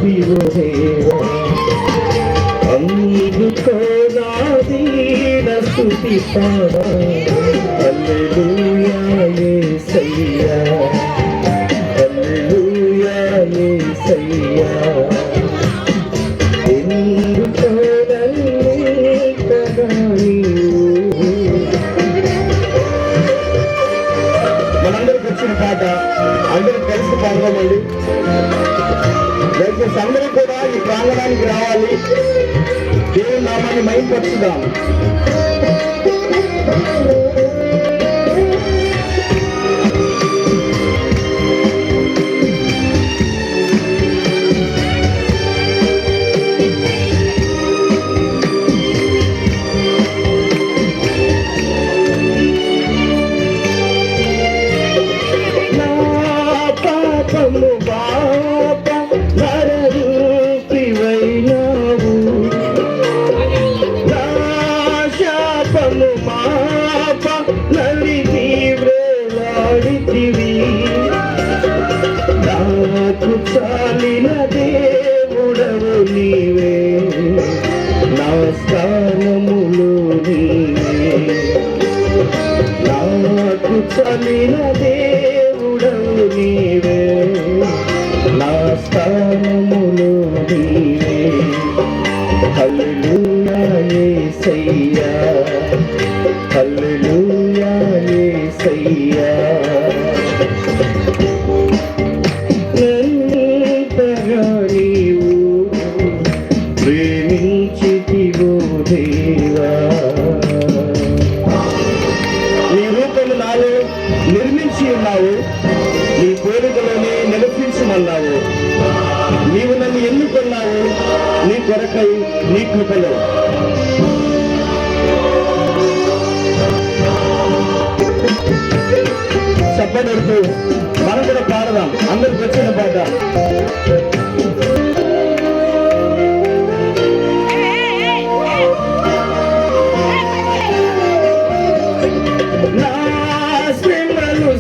రక్షించితివో దేవా అందుకో నా దీన స్తుతి పాడా హల్లెలూయా యేసయ్యా హల్లెలూయా యేసయ్యా ఎందుకో నన్నింతగా మనందరికి వచ్చిన పాట అందరూ కలిసి పాల్గొనండి. దయచేసి అందరూ కూడా ఈ ప్రాంగణానికి రావాలి. దేవుని నామాన్ని మహిమపరచుదాం. నాకు చాలిన దేవుడవు నీవే నా స్థానములో నీవే నాకు చాలిన దేవుడవు నీవే నా స్థానములో నీవే హల్లెలూయా యేసయ్యా హల్లెలూయా యేసయ్యా ప్రేమించితివో దేవా నీ రూపము నాలో నిర్మించి ఉన్నావు, నీ కోరికలోనే నిలపించమన్నావు. నీవు నన్ను ఎన్నుకున్నావు నీ కొరకై నీ కృపలో. చెప్పబడుతూ మనం కూడా పాడదాం. అందరికి వచ్చిన పాట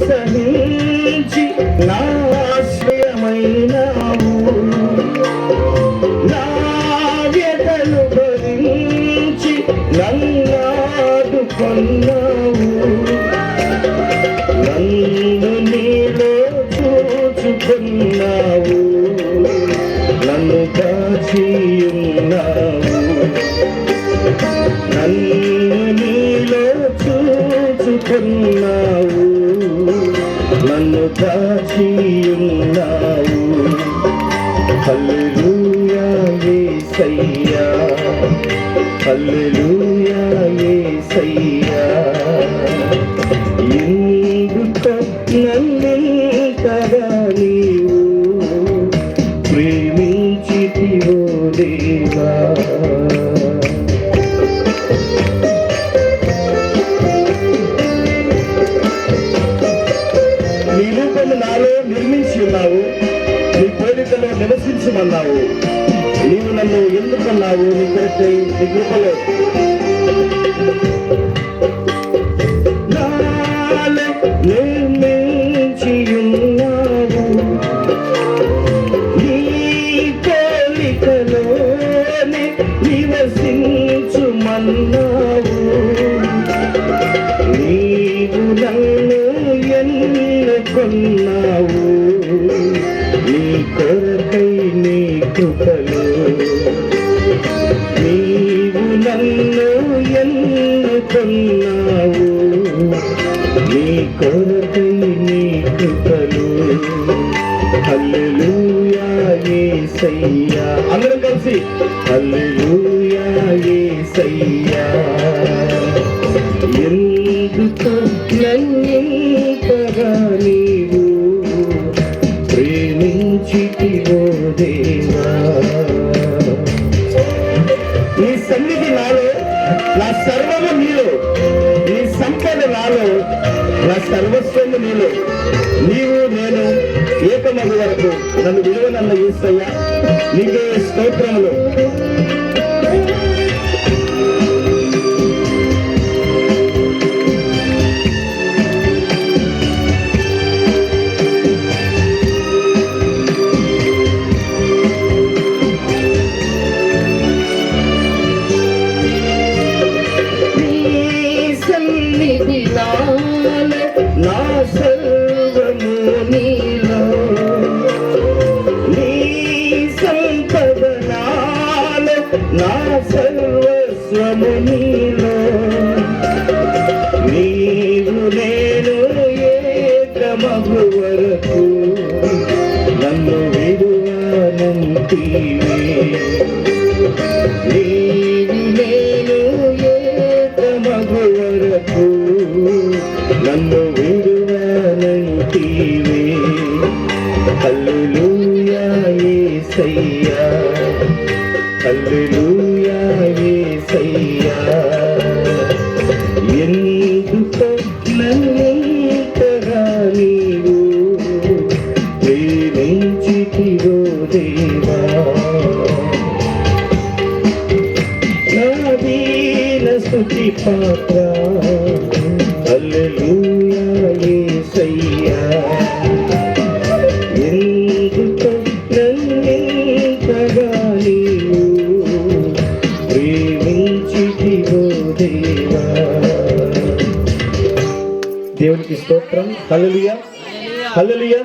సహించి నా ఆశ్రయమైనావు, నా వ్యతలు భరించి నన్నాడుకొన్నావు. నన్ను నీలో చూచుకున్నావు, నన్ను కాచియున్నావు. నన్ను నీలో చూచుకున్నావు, నన్ను కాచియున్నావు. హల్లెలూయా యేసయ్యా హల్లెలూయా యేసయ్యా ఎందుకు నన్నింతగా నీవు ప్రేమించితివో దేవా. నీ రూపము నాలో నిర్మించి ఉన్నావు, నీ కోరికలో నివసించమన్నావు. నీవు నన్ను ఎందుకన్నావు నీ కొరకై నీ కృపలో. నిర్మించి ఉన్నావు, నీ కోరికలోనే నివసించుమన్నావు. నీవు నన్ను ఎన్నుకున్నావు, నీ కొరకై నీ కృపలో. నీవు నన్ను ఎన్నుకున్నావు, నీ కొరకై నీ కృపలో. హల్లెలూయా యేసయ్యా అందరం కలిసి హల్లెలూయా యేసయ్యా ఎందుకు నన్నింతగా నీవు ప్రేమించితివో దేవా. నీ సన్నిధి నాలో, నా సర్వము నీలో, నీ సంపద నాలో, నా సర్వస్వము నీలో. నీవు నేను ఏకమగు వరకు నన్ను విలువనన్న యేసయ్యా నీకే స్తోత్రములు. నీవు నేను ఏకమగు వరకు నన్ను విడువనంటివే. హల్లెలూయా యేసయ్యా, హల్లెలూయా యేసయ్యా. ఎందుకో నన్నింతగా నీవు ప్రేమించితివో దేవా. నా దీన స్తుతి పాత్ర హల్లెలూయా యేసయ్యా. ఎందుకో నన్నింతగా నీవు ప్రేమించితివో దేవా. దేవునికి స్తోత్రం. హల్లెలూయా, హల్లెలూయా.